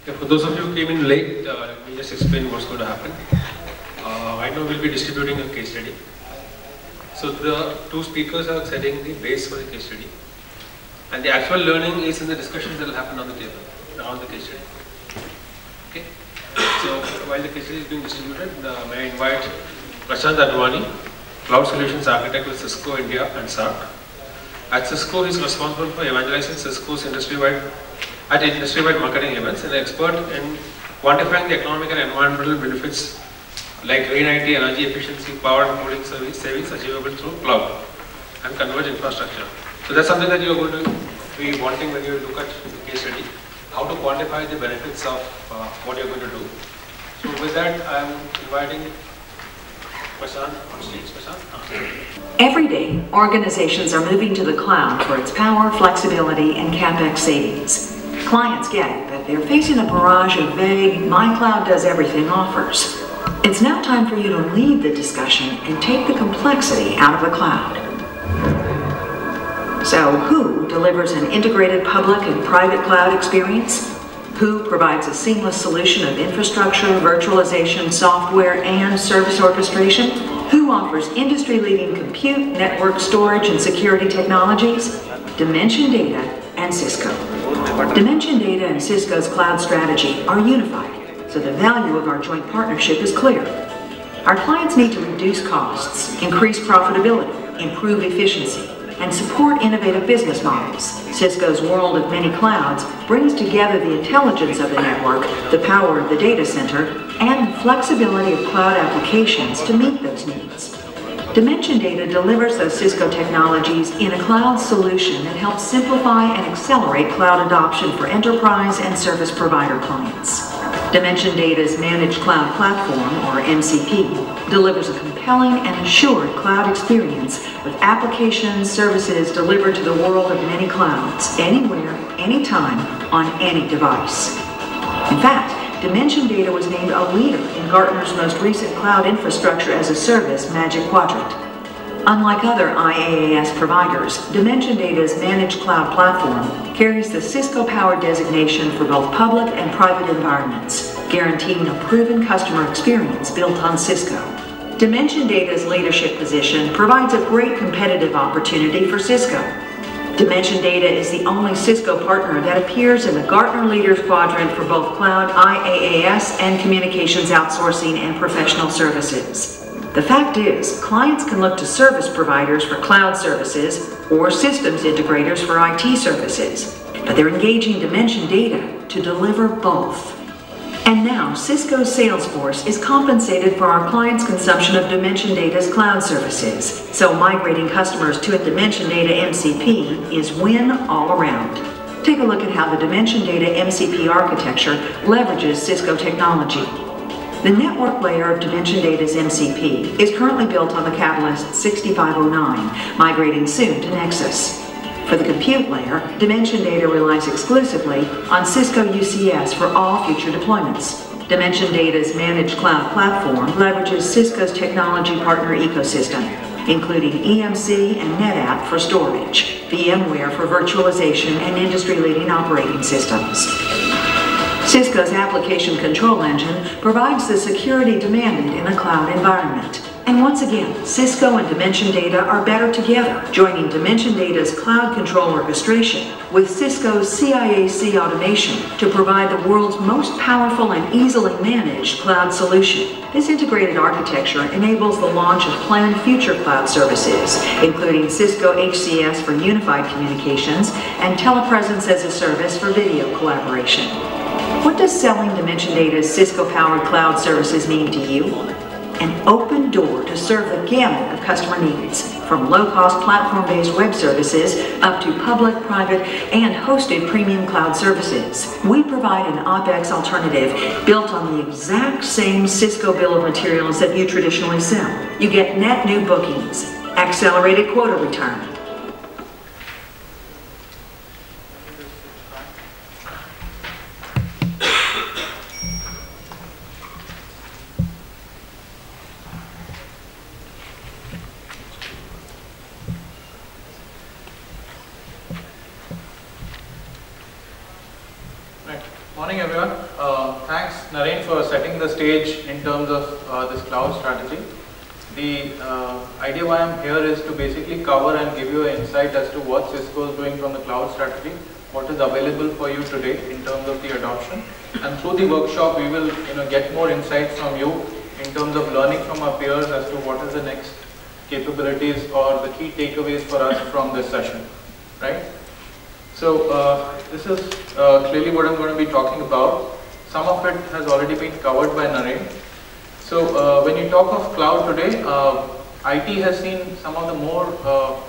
Yeah, for those of you who came in late, let me just explain what's going to happen. Right now we'll be distributing a case study. So the two speakers are setting the base for the case study. And the actual learning is in the discussions that will happen on the table, around the case study. Okay? So while the case study is being distributed, may I invite Prashant Advani, Cloud Solutions Architect with Cisco India and SARC. At Cisco, he is responsible for evangelizing Cisco's industry-wide marketing events and an expert in quantifying the economic and environmental benefits like green IT, energy efficiency, power and cooling savings achievable through cloud and converged infrastructure. So that's something that you're going to be wanting when you look at the case study, how to quantify the benefits of what you're going to do. So with that, I'm inviting Prashant on stage. Prashant? Every day, organizations are moving to the cloud for its power, flexibility, and CapEx savings. Clients get it, but they're facing a barrage of vague, my cloud does everything offers. It's now time for you to lead the discussion and take the complexity out of the cloud. So, who delivers an integrated public and private cloud experience? Who provides a seamless solution of infrastructure, virtualization, software, and service orchestration? Who offers industry-leading compute, network storage, and security technologies? Dimension Data and Cisco. Dimension Data and Cisco's cloud strategy are unified, so the value of our joint partnership is clear. Our clients need to reduce costs, increase profitability, improve efficiency, and support innovative business models. Cisco's world of many clouds brings together the intelligence of the network, the power of the data center, and the flexibility of cloud applications to meet those needs. Dimension Data delivers those Cisco technologies in a cloud solution that helps simplify and accelerate cloud adoption for enterprise and service provider clients. Dimension Data's Managed Cloud Platform, or MCP, delivers a compelling and assured cloud experience with applications, services delivered to the world of many clouds, anywhere, anytime, on any device. In fact, Dimension Data was named a leader in Gartner's most recent Cloud Infrastructure as a Service Magic Quadrant. Unlike other IaaS providers, Dimension Data's Managed Cloud Platform carries the Cisco-powered designation for both public and private environments, guaranteeing a proven customer experience built on Cisco. Dimension Data's leadership position provides a great competitive opportunity for Cisco. Dimension Data is the only Cisco partner that appears in the Gartner Leaders Quadrant for both Cloud IaaS and Communications Outsourcing and Professional Services. The fact is, clients can look to service providers for cloud services or systems integrators for IT services, but they're engaging Dimension Data to deliver both. And now, Cisco's sales force is compensated for our clients' consumption of Dimension Data's cloud services. So migrating customers to a Dimension Data MCP is win all around. Take a look at how the Dimension Data MCP architecture leverages Cisco technology. The network layer of Dimension Data's MCP is currently built on the Catalyst 6509, migrating soon to Nexus. For the compute layer, Dimension Data relies exclusively on Cisco UCS for all future deployments. Dimension Data's Managed Cloud Platform leverages Cisco's technology partner ecosystem, including EMC and NetApp for storage, VMware for virtualization, and industry-leading operating systems. Cisco's application control engine provides the security demanded in a cloud environment. And once again, Cisco and Dimension Data are better together, joining Dimension Data's cloud control orchestration with Cisco's CIAC automation to provide the world's most powerful and easily managed cloud solution. This integrated architecture enables the launch of planned future cloud services, including Cisco HCS for unified communications and telepresence as a service for video collaboration. What does selling Dimension Data's Cisco-powered cloud services mean to you? An open door to serve the gamut of customer needs, from low-cost platform-based web services up to public, private, and hosted premium cloud services. We provide an OpEx alternative built on the exact same Cisco bill of materials that you traditionally sell. You get net new bookings, accelerated quota return, Morning, everyone. everyone. Thanks Naren for setting the stage in terms of this cloud strategy. The idea why I'm here is to basically cover and give you an insight as to what Cisco is doing from the cloud strategy, what is available for you today in terms of the adoption, and through the workshop we will get more insights from you in terms of learning from our peers as to what is the next capabilities or the key takeaways for us from this session, right? So this is clearly what I'm going to be talking about. Some of it has already been covered by Naren. So when you talk of cloud today, IT has seen some of the more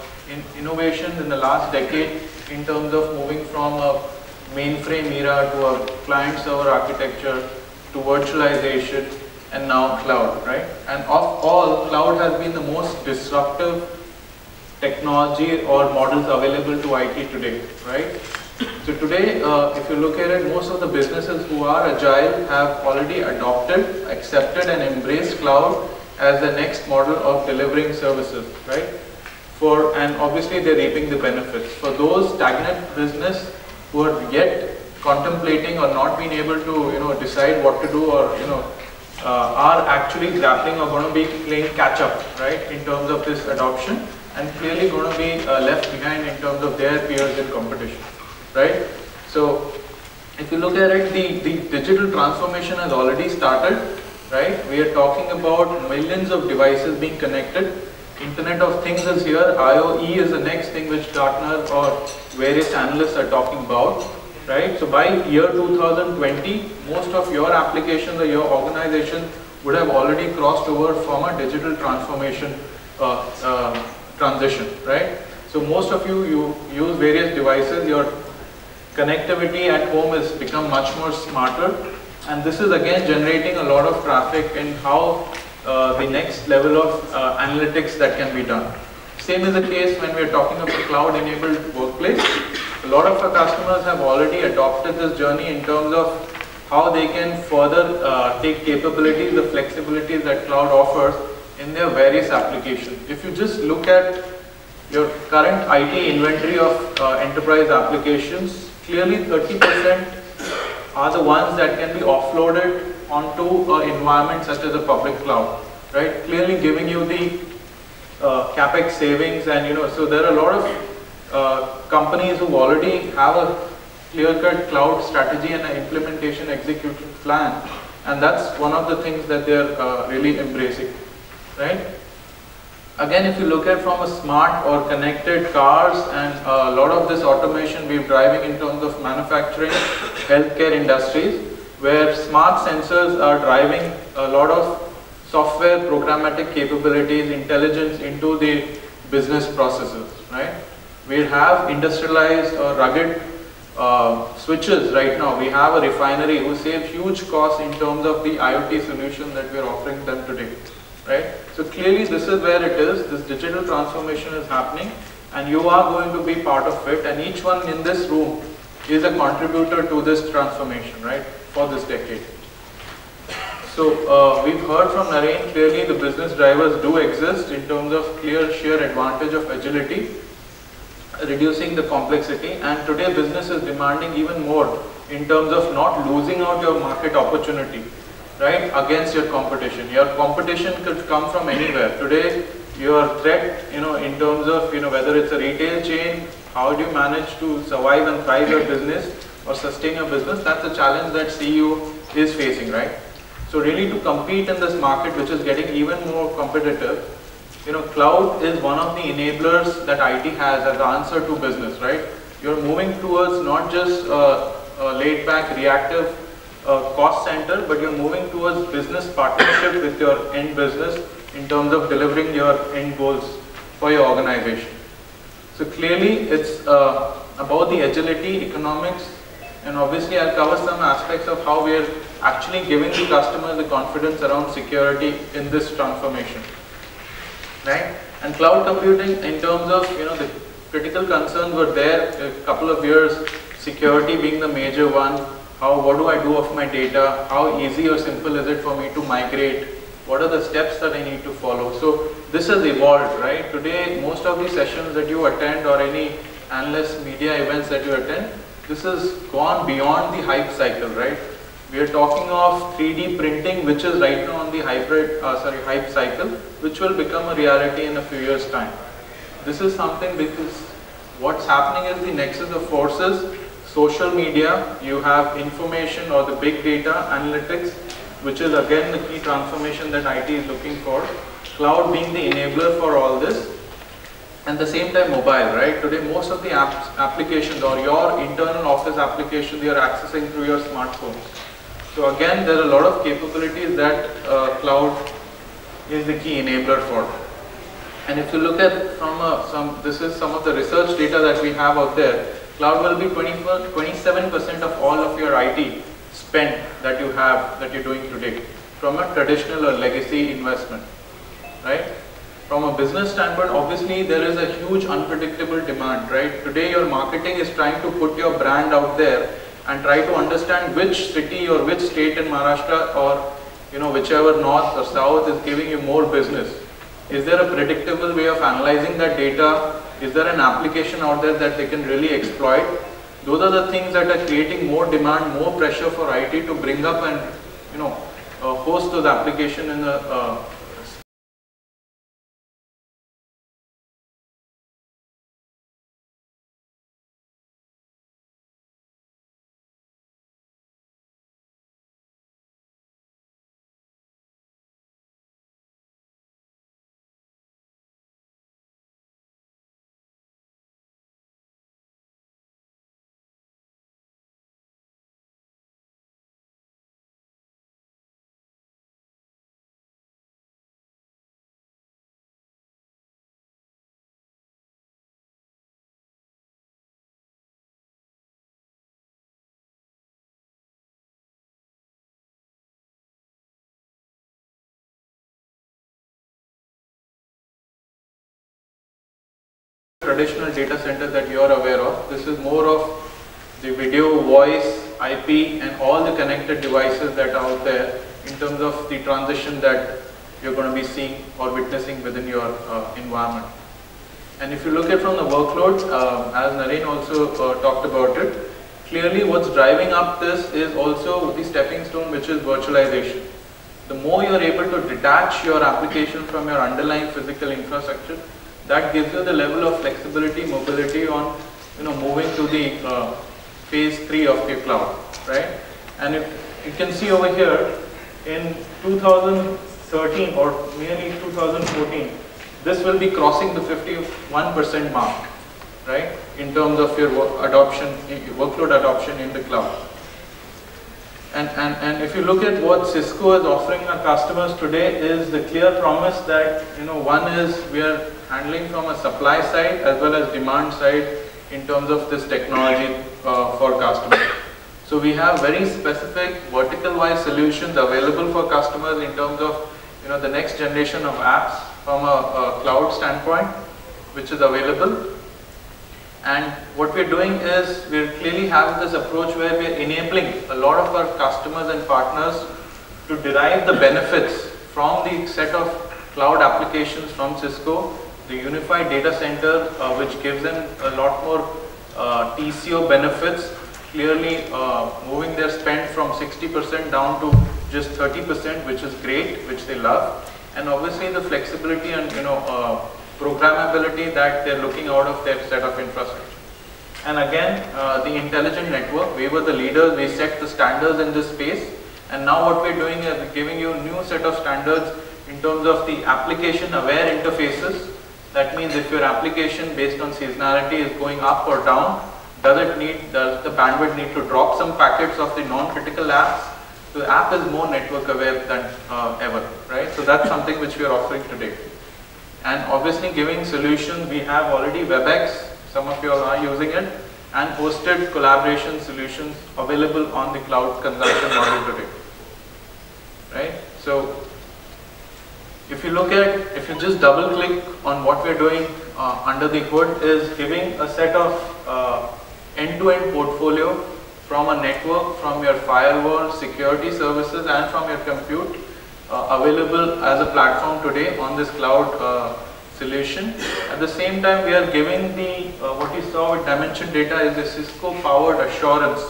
innovations in the last decade in terms of moving from a mainframe era to a client server architecture to virtualization and now cloud, right? And of all, cloud has been the most disruptive technology or models available to IT today, right? So today, if you look at it, most of the businesses who are agile have already adopted, accepted and embraced cloud as the next model of delivering services, right? And obviously they're reaping the benefits. For those stagnant business who are yet contemplating or not being able to decide what to do or are actually grappling or going to be playing catch up, right, in terms of this adoption, and clearly going to be left behind in terms of their peers in competition, right? So if you look at it, the digital transformation has already started, right? We are talking about millions of devices being connected. Internet of Things is here. IoE is the next thing which Gartner or various analysts are talking about, right? So by year 2020, most of your applications or your organization would have already crossed over from a digital transformation transition, right? So most of you use various devices. Your connectivity at home has become much more smarter, and this is again generating a lot of traffic and how the next level of analytics that can be done. Same is the case when we are talking about cloud-enabled workplace. A lot of our customers have already adopted this journey in terms of how they can further take capabilities, the flexibilities that cloud offers in their various applications. If you just look at your current IT inventory of enterprise applications, clearly 30% are the ones that can be offloaded onto an environment such as a public cloud, right? Clearly giving you the capex savings, and so there are a lot of companies who already have a clear-cut cloud strategy and an implementation execution plan, and that's one of the things that they're really embracing, right? Again, if you look at from a smart or connected cars and a lot of this automation we're driving in terms of manufacturing, healthcare industries, where smart sensors are driving a lot of software programmatic capabilities, intelligence into the business processes, right? We have industrialized or rugged switches right now. We have a refinery who save huge costs in terms of the IoT solution that we're offering them today, right? So clearly this is where it is. This digital transformation is happening and you are going to be part of it, and each one in this room is a contributor to this transformation, right, for this decade. So we've heard from Naren, clearly the business drivers do exist in terms of clear sheer advantage of agility, reducing the complexity, and today business is demanding even more in terms of not losing out your market opportunity, right, against your competition. Your competition could come from anywhere. Today your threat, in terms of, whether it's a retail chain, how do you manage to survive and thrive your business or sustain your business, that's a challenge that CU is facing, right? So really to compete in this market, which is getting even more competitive, cloud is one of the enablers that IT has as the answer to business, right? You're moving towards not just a laid-back, reactive cost center, but you're moving towards business partnership with your end business in terms of delivering your end goals for your organization. So clearly it's about the agility, economics, and obviously I'll cover some aspects of how we are actually giving the customers the confidence around security in this transformation, right? And cloud computing, in terms of, the critical concerns were there a couple of years, security being the major one. What do I do of my data? How easy or simple is it for me to migrate? What are the steps that I need to follow? So this has evolved, right? Today, most of the sessions that you attend or any analyst media events that you attend, this has gone beyond the hype cycle, right? We are talking of 3D printing, which is right now on the hype cycle, which will become a reality in a few years' time. This is something because what's happening is the nexus of forces, social media, you have information or the big data analytics, which is again the key transformation that IT is looking for. Cloud being the enabler for all this. And at the same time mobile, right? Today most of the applications or your internal office applications you are accessing through your smartphones. So again, there are a lot of capabilities that cloud is the key enabler for. And if you look at from this is some of the research data that we have out there, cloud will be 27% of all of your IT spend that you have, that you're doing today, from a traditional or legacy investment, right? From a business standpoint, obviously there is a huge unpredictable demand, right? Today your marketing is trying to put your brand out there and try to understand which city or which state in Maharashtra or whichever north or south is giving you more business. Is there a predictable way of analyzing that data? Is there an application out there that they can really exploit? Those are the things that are creating more demand, more pressure for IT to bring up and host those applications in the traditional data centers that you are aware of. This is more of the video, voice, IP and all the connected devices that are out there in terms of the transition that you're going to be seeing or witnessing within your environment. And if you look at from the workload, as Naren also talked about it, clearly what's driving up this is also the stepping stone, which is virtualization. The more you're able to detach your application from your underlying physical infrastructure, that gives you the level of flexibility, mobility on moving to the phase 3 of the cloud, right? And if you can see over here in 2013 or nearly 2014, this will be crossing the 51% mark, right? In terms of your workload adoption in the cloud. And if you look at what Cisco is offering our customers today is the clear promise that one is we are handling from a supply side as well as demand side in terms of this technology for customers. So we have very specific vertical wise solutions available for customers in terms of the next generation of apps from a cloud standpoint, which is available. And what we're doing is we're clearly having this approach where we're enabling a lot of our customers and partners to derive the benefits from the set of cloud applications from Cisco, the unified data center, which gives them a lot more TCO benefits, clearly moving their spend from 60% down to just 30%, which is great, which they love. And obviously the flexibility and programmability that they're looking out of their set of infrastructure. And again, the intelligent network, we were the leaders, we set the standards in this space, and now what we're doing is giving you a new set of standards in terms of the application aware interfaces. That means if your application based on seasonality is going up or down, does the bandwidth need to drop some packets of the non-critical apps? The app is more network aware than ever, right? So that's something which we are offering today. And obviously giving solutions, we have already WebEx, some of you all are using it, and hosted collaboration solutions available on the cloud consumption model today, right? So if you just double click on what we're doing under the hood is giving a set of end-to-end portfolio from a network, from your firewall, security services and from your compute available as a platform today on this cloud solution. At the same time, we are giving the what you saw with Dimension Data is the Cisco powered assurance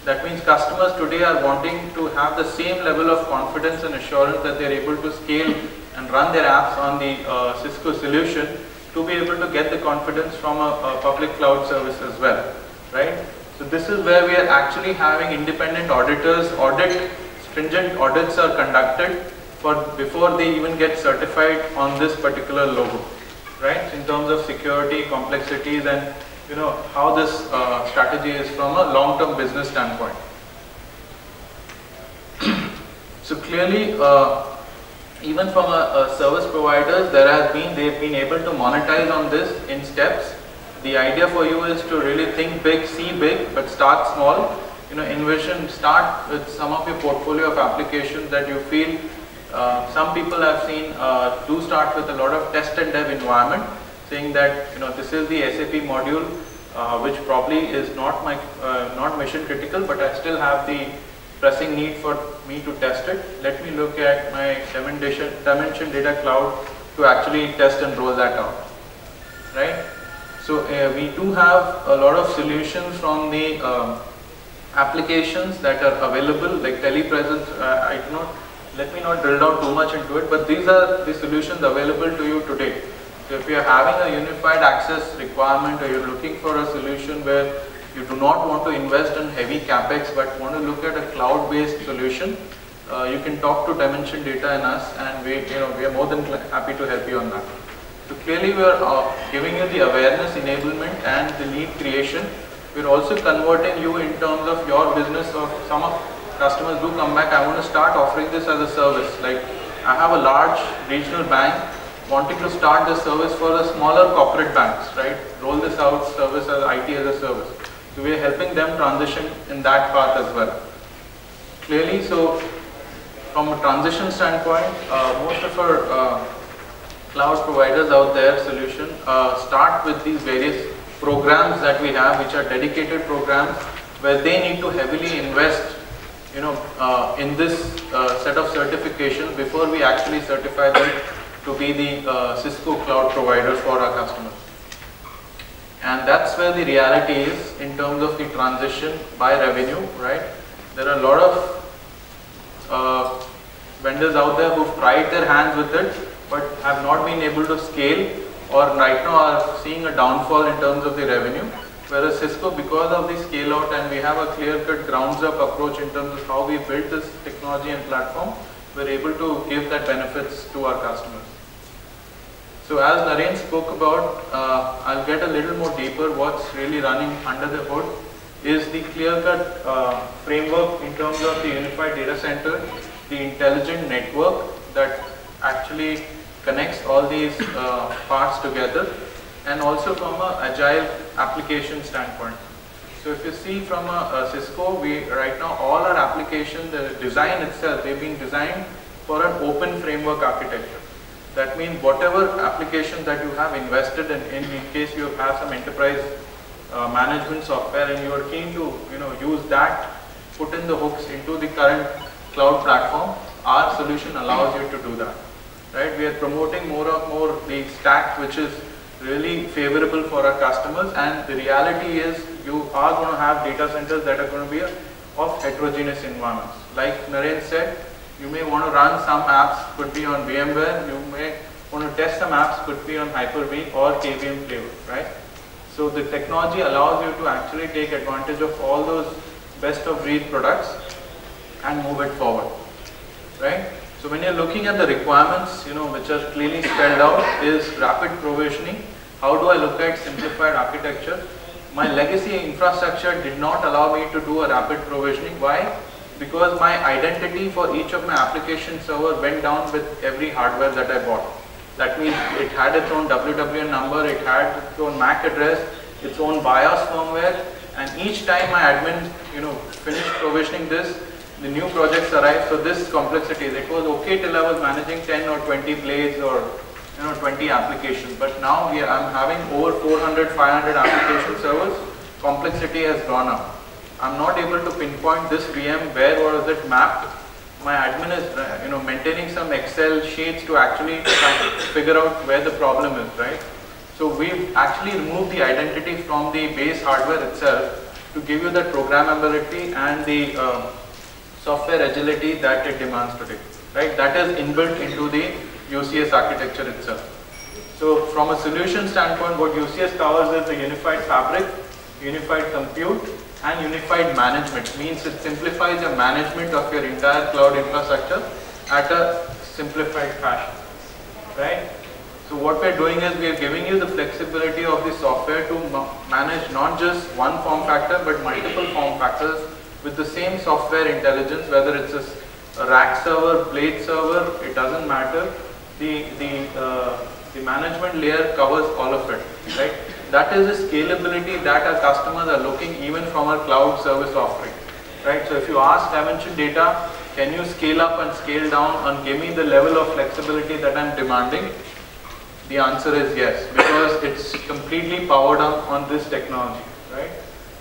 That means customers today are wanting to have the same level of confidence and assurance that they are able to scale and run their apps on the Cisco solution to be able to get the confidence from a public cloud service as well, right? So this is where we are actually having independent auditors stringent audits are conducted before they even get certified on this particular logo, right? In terms of security, complexities, and how this strategy is from a long-term business standpoint. So clearly, even from a service providers, they've been able to monetize on this in steps. The idea for you is to really think big, see big, but start small. Start with some of your portfolio of applications that you feel. Some people have seen do start with a lot of test and dev environment, saying that this is the SAP module, which probably is not mission critical, but I still have the pressing need for me to test it. Let me look at my Dimension Data Cloud to actually test and roll that out, right? So we do have a lot of solutions from the applications that are available, like telepresence. Let me not drill down too much into it, but these are the solutions available to you today. So if you are having a unified access requirement, or you're looking for a solution where you do not want to invest in heavy capex but want to look at a cloud-based solution, you can talk to Dimension Data and us, and we are more than happy to help you on that. So clearly we are giving you the awareness, enablement, and the lead creation. We're also converting you in terms of your business. Of some of customers do come back, I want to start offering this as a service. Like I have a large regional bank wanting to start this service for the smaller corporate banks, right? Roll this out, service as IT as a service. So we are helping them transition in that path as well. Clearly, so from a transition standpoint, most of our cloud providers out there solution start with these various programs that we have, which are dedicated programs where they need to heavily invest in this set of certifications before we actually certify them to be the Cisco cloud providers for our customers. And that's where the reality is in terms of the transition by revenue, right? There are a lot of vendors out there who've tried their hands with it but have not been able to scale, or right now are seeing a downfall in terms of the revenue. Whereas Cisco, because of the scale out, and we have a clear-cut grounds-up approach in terms of how we build this technology and platform, we're able to give that benefits to our customers. So as Naren spoke about, I'll get a little more deeper. What's really running under the hood is the clear-cut framework in terms of the unified data center, the intelligent network that actually connects all these parts together, and also from an agile application standpoint. So if you see from a Cisco, right now all our applications, the design itself, they've been designed for an open framework architecture. That means whatever application that you have invested in case you have some enterprise management software and you are keen to use that, put in the hooks into the current cloud platform, our solution allows you to do that. Right? We are promoting more the stack, which is really favorable for our customers, and the reality is you are going to have data centers that are going to be of heterogeneous environments. Like Naren said, you may want to run some apps, could be on VMware, you may want to test some apps, could be on Hyper-V or KVM flavor, right? So the technology allows you to actually take advantage of all those best of breed products and move it forward, right? So when you're looking at the requirements, which are clearly spelled out, is rapid provisioning. How do I look at simplified architecture? My legacy infrastructure did not allow me to do a rapid provisioning. Why? Because my identity for each of my application server went down with every hardware that I bought. That means it had its own WWN number, it had its own MAC address, its own BIOS firmware, and each time my admin, finished provisioning this, the new projects arrived. So this complexity, it was okay till I was managing 10 or 20 blades or 20 applications, but now I'm having over 400, 500 application servers. Complexity has gone up. I'm not able to pinpoint this VM, where was it mapped. My admin is maintaining some Excel sheets to actually figure out where the problem is, right? So we've actually removed the identity from the base hardware itself, to give you that programmability and the software agility that it demands today, right? That is inbuilt into the UCS architecture itself. So from a solution standpoint, what UCS covers is the unified fabric, unified compute, and unified management. Means it simplifies your management of your entire cloud infrastructure at a simplified fashion, right? So what we're doing is we are giving you the flexibility of the software to manage not just one form factor but multiple form factors with the same software intelligence, whether it's a rack server, blade server, it doesn't matter. The management layer covers all of it, right? That is the scalability that our customers are looking even from our cloud service offering, right? So if you ask Dimension Data, can you scale up and scale down and give me the level of flexibility that I'm demanding? The answer is yes, because it's completely powered on this technology, right?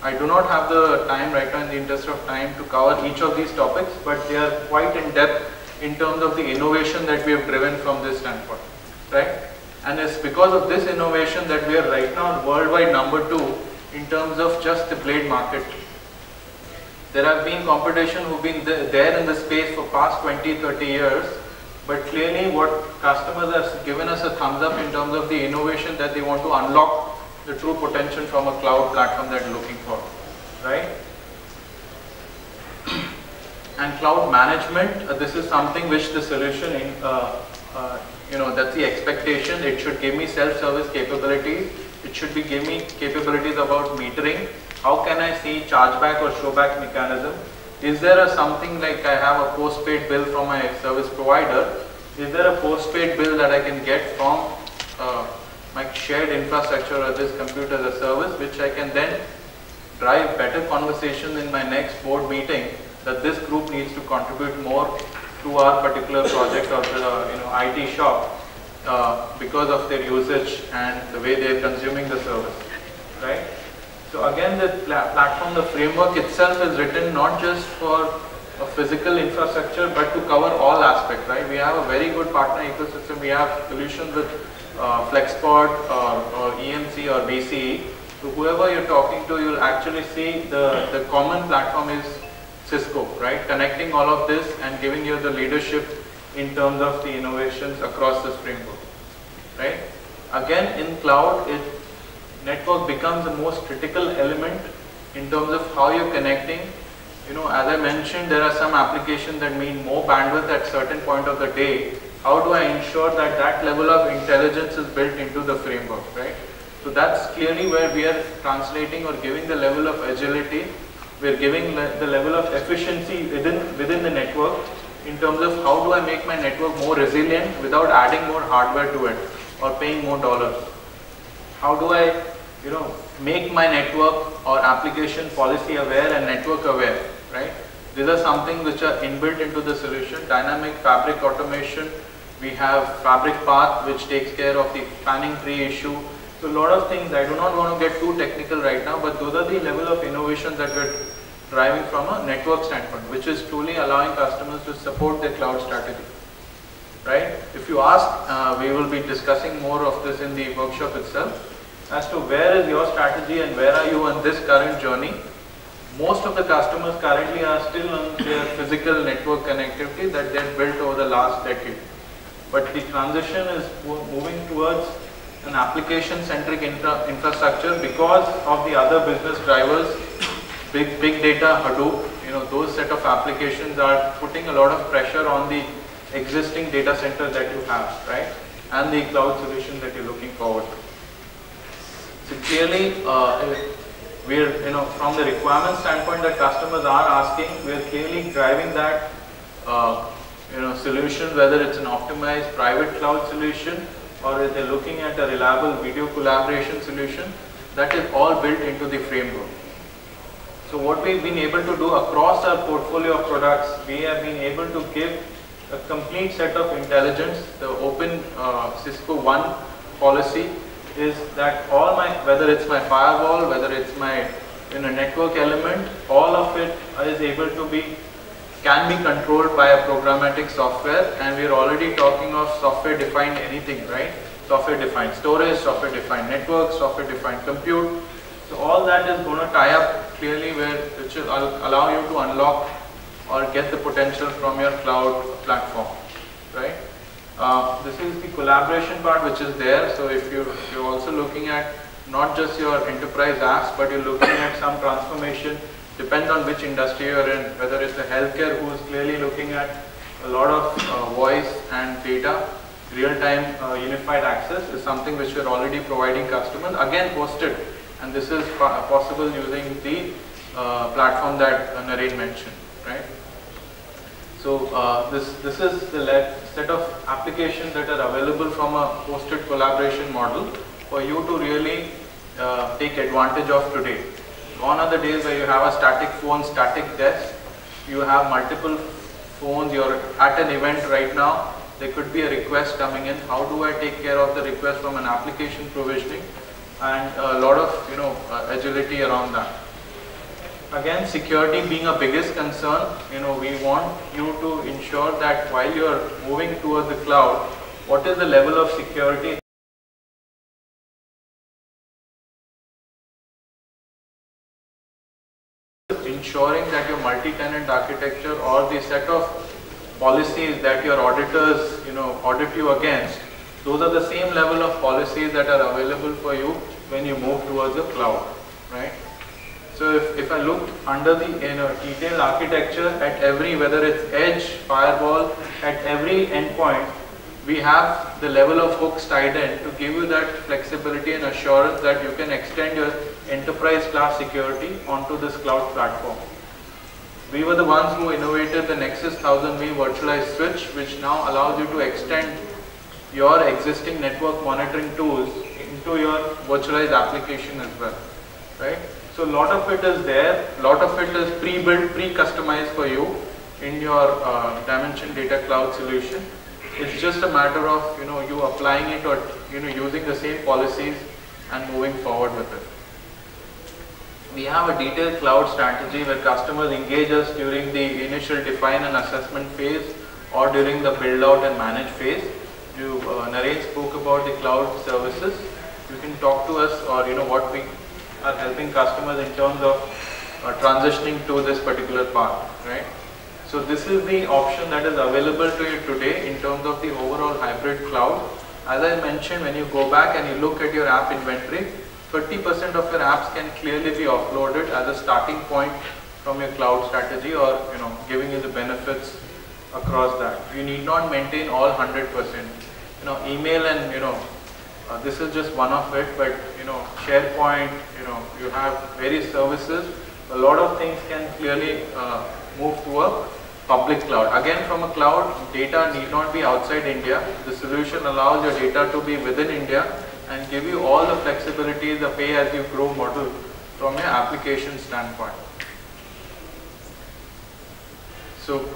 I do not have the time right now, in the interest of time, to cover each of these topics, but they are quite in depth in terms of the innovation that we have driven from this standpoint, right? And it's because of this innovation that we are right now worldwide #2 in terms of just the blade market. There have been competition who've been there in the space for past 20-30 years, but clearly what customers have given us a thumbs up in terms of the innovation that they want to unlock the true potential from a cloud platform that they're looking for, right? And cloud management, this is something which the solution, that's the expectation. It should give me self-service capabilities. It should be give me capabilities about metering. How can I see chargeback or showback mechanism? Is there something like I have a postpaid bill from my service provider? Is there a postpaid bill that I can get from my shared infrastructure or this computer as a service, which I can then drive better conversation in my next board meeting that this group needs to contribute more to our particular project or the IT shop because of their usage and the way they are consuming the service, right? So again, the platform, the framework itself is written not just for a physical infrastructure but to cover all aspects, right? We have a very good partner ecosystem. We have solutions with FlexPod or EMC or BCE. So whoever you're talking to, you'll actually see the common platform is Cisco, right? Connecting all of this and giving you the leadership in terms of the innovations across this framework, right? Again, in cloud, network becomes the most critical element in terms of how you're connecting. As I mentioned, there are some applications that mean more bandwidth at certain point of the day. How do I ensure that that level of intelligence is built into the framework, right? So that's clearly where we are translating or giving the level of agility. We're giving the level of efficiency within the network in terms of how do I make my network more resilient without adding more hardware to it or paying more dollars. How do I make my network or application policy aware and network aware, right? These are something which are inbuilt into the solution. Dynamic fabric automation. We have fabric path which takes care of the spanning tree issue. So a lot of things, I do not want to get too technical right now, but those are the level of innovation that we're driving from a network standpoint, which is truly allowing customers to support their cloud strategy, right? If you ask, we will be discussing more of this in the workshop itself. As to where is your strategy and where are you on this current journey, most of the customers currently are still on their physical network connectivity that they've built over the last decade. But the transition is moving towards an application-centric infrastructure because of the other business drivers, big data, Hadoop, those set of applications are putting a lot of pressure on the existing data center that you have, right? And the cloud solution that you're looking forward to. So clearly, we're, from the requirement standpoint that customers are asking, we're clearly driving that, solution, whether it's an optimized private cloud solution or if they're looking at a reliable video collaboration solution, that is all built into the framework. So what we've been able to do across our portfolio of products, we have been able to give a complete set of intelligence. The open Cisco One policy is that all whether it's my firewall, whether it's my network element, all of it is able to can be controlled by a programmatic software, and we're already talking of software defined anything, right? Software defined storage, software defined network, software defined compute. So all that is going to tie up clearly which will allow you to unlock or get the potential from your cloud platform, right? This is the collaboration part which is there. So if you're also looking at not just your enterprise apps, but you're looking at some transformation, depends on which industry you're in, whether it's the healthcare who is clearly looking at a lot of voice and data, real-time unified access is something which we're already providing customers, again hosted, and this is possible using the platform that Naren mentioned, right? So this is the set of applications that are available from a hosted collaboration model for you to really take advantage of today. Gone are the days where you have a static phone, static desk, you have multiple phones, you're at an event right now, there could be a request coming in. How do I take care of the request from an application provisioning, and a lot of agility around that. Again, security being a biggest concern, we want you to ensure that while you're moving towards the cloud, what is the level of security ensuring that your multi-tenant architecture or the set of policies that your auditors audit you against, those are the same level of policies that are available for you when you move towards the cloud, right? So if I look under the detailed architecture at every, whether it's edge, firewall, at every endpoint, we have the level of hooks tied in to give you that flexibility and assurance that you can extend your enterprise class security onto this cloud platform. We were the ones who innovated the Nexus 1000V virtualized switch, which now allows you to extend your existing network monitoring tools into your virtualized application as well, right? So a lot of it is there, a lot of it is pre-built, pre-customized for you in your Dimension Data Cloud solution. It's just a matter of you applying it or using the same policies and moving forward with it. We have a detailed cloud strategy where customers engage us during the initial define and assessment phase or during the build out and manage phase. Naren spoke about the cloud services. You can talk to us or what we are helping customers in terms of transitioning to this particular part, right? So this is the option that is available to you today in terms of the overall hybrid cloud. As I mentioned, when you go back and you look at your app inventory, 30% of your apps can clearly be offloaded as a starting point from your cloud strategy, or giving you the benefits across that. You need not maintain all 100%. Email and this is just one of it, but SharePoint, you have various services. A lot of things can clearly move to a public cloud. Again, from a cloud, data need not be outside India. The solution allows your data to be within India and give you all the flexibility, the pay as you grow model from your application standpoint. So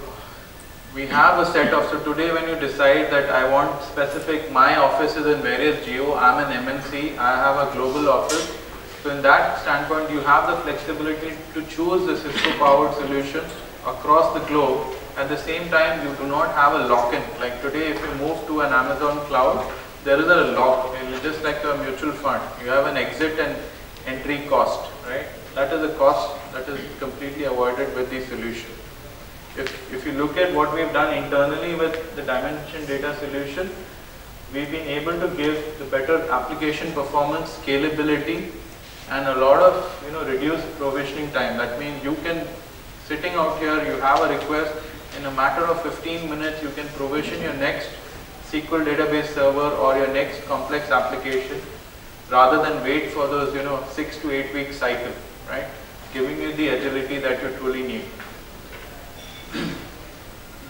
we have a set of, so today when you decide that I want specific, my office is in various geo, I'm an MNC, I have a global office. So in that standpoint, you have the flexibility to choose the Cisco powered solution across the globe. At the same time, you do not have a lock-in. Like today, if you move to an Amazon cloud, there is a lock, just like a mutual fund. You have an exit and entry cost, right? That is a cost that is completely avoided with the solution. If you look at what we've done internally with the Dimension Data solution, we've been able to give the better application performance, scalability, and a lot of reduced provisioning time. That means you can, sitting out here, you have a request, in a matter of 15 minutes you can provision your next SQL database server or your next complex application, rather than wait for those 6 to 8 week cycle, right? Giving you the agility that you truly need.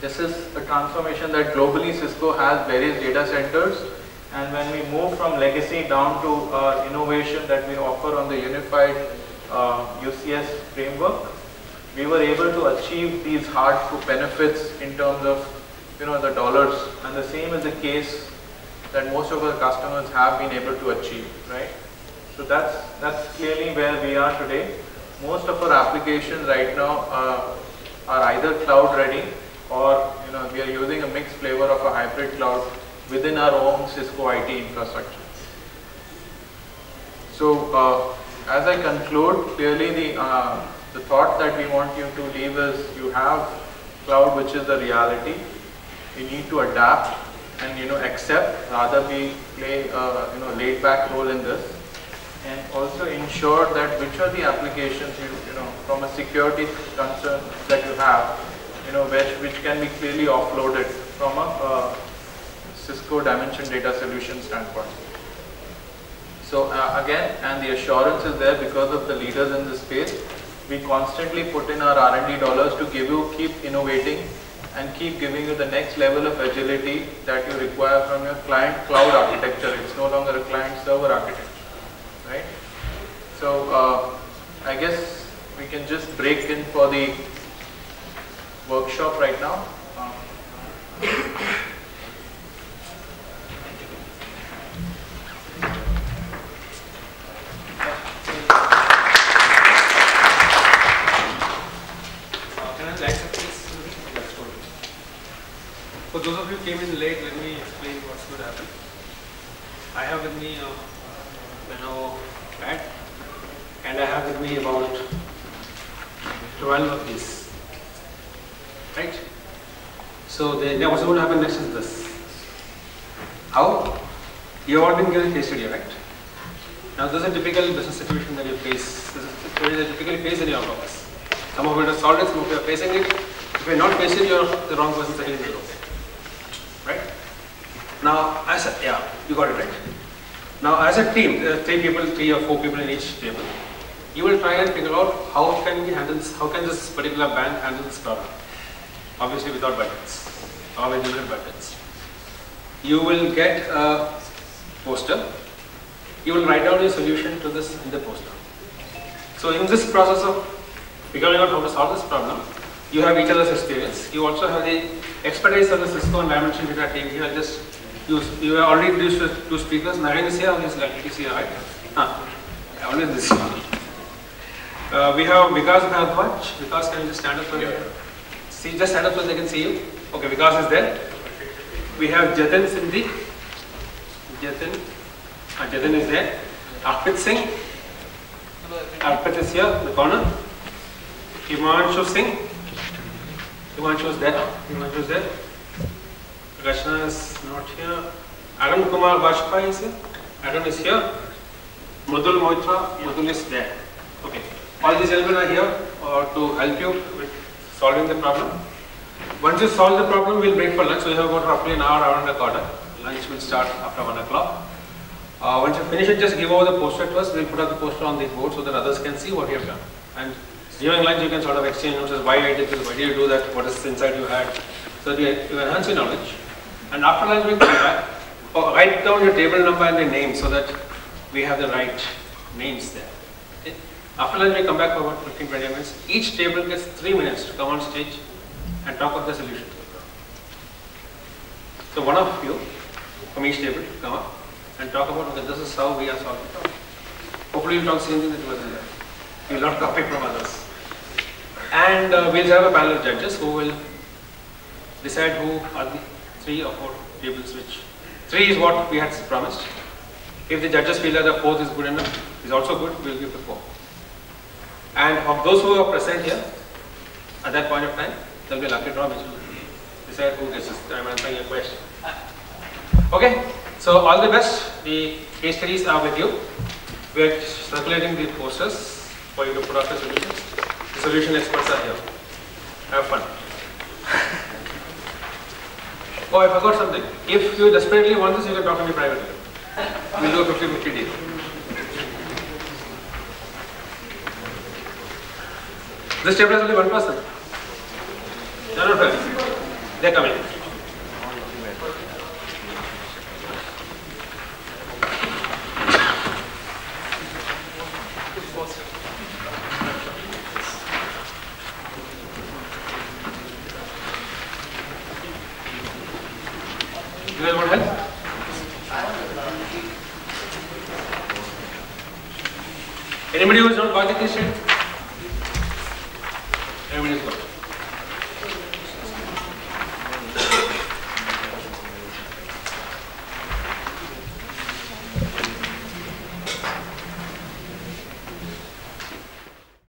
This is a transformation that globally Cisco has various data centers, and when we move from legacy down to innovation that we offer on the unified UCS framework, we were able to achieve these hard benefits in terms of the dollars, and the same is the case that most of our customers have been able to achieve, right? So that's clearly where we are today. Most of our applications right now are either cloud ready, or we are using a mixed flavor of a hybrid cloud within our own Cisco IT infrastructure. So as I conclude, clearly the thought that we want you to leave is you have cloud, which is the reality. You need to adapt and accept, rather play a laid back role in this, and also ensure that which are the applications from a security concern that you have, which can be clearly offloaded from a Cisco Dimension Data Solution standpoint. So again, and the assurance is there because of the leaders in this space. We constantly put in our R&D dollars to keep innovating and keep giving you the next level of agility that you require from your client cloud architecture. It's no longer a client server architecture, right? So I guess we can just break in for the workshop right now. For those of you who came in late, let me explain what's going to happen. I have with me a Lenovo pad, and I have with me about 12 of these. Right? So now what's going to happen next is this. How? You have all been given a case study, right? Now this is a typical business situation that you face. This is a typical face in your office. Some of you have solved it, some of you are facing it. If you are not facing it, you are the wrong person sitting in the room. Right? Now, you got it right. Now, as a team, there are 3 or 4 people in each table. You will try and figure out how can we handle this, how can this particular bank handle this problem. Obviously, without budgets or with limited budgets. You will get a poster. You will write down a solution to this in the poster. So, in this process of figuring out how to solve this problem, you have each other's experience. You also have the expertise of the Cisco and Dimension Data team here. You are already introduced to 2 speakers. Naren is here, he's here, right? Only this one. We have Vikas Bharadwaj. Vikas, can you just stand up for you? See, just stand up so they can see you. Okay, Vikas is there. We have Jatin Sindhi. Jatin is there. Arpit Singh. Arpit is here in the corner. Himanshu Singh. Himanshu is there. Rachna is not here. Arun Kumar Vajpayee is here. Arun is here. Mridul Moitra. Mridul is there. Okay. All these gentlemen are here to help you with solving the problem. Once you solve the problem, we'll break for lunch. So you have got roughly an hour and a quarter. Lunch will start after 1 o'clock. Once you finish it, just give over the poster to us. We'll put up the poster on the board so that others can see what you have done. And during lunch, you can sort of exchange notes as why I did this, why did you do that, what is the insight you had. So you enhance your knowledge. And after lunch, we come back. Write down your table number and the name so that we have the right names there. Okay? After lunch, we come back for about 15-20 minutes. Each table gets 3 minutes to come on stage and talk of the solution. So one of you from each table come up and talk about okay, this is how we are solving the problem. Hopefully, you'll talk the same thing that you were there. You will not copy from others. And we'll have a panel of judges who will decide who are the 3 or 4 tables which 3 is what we had promised. If the judges feel that the 4th is good enough, is also good, we'll give the 4th. And of those who are present here, at that point of time, there will be a lucky draw which will decide who gets this. I'm answering your question. Okay, so all the best. The case studies are with you. We are circulating the posters for you to put out the solutions. The solution experts are here. Have fun. Oh, I forgot something. If you desperately want this, you can talk to me privately. We'll do a 50-50 deal. This table has only 1 person. No, they're coming. You guys want help? Anybody who has not got the case sheet? Everybody has got it.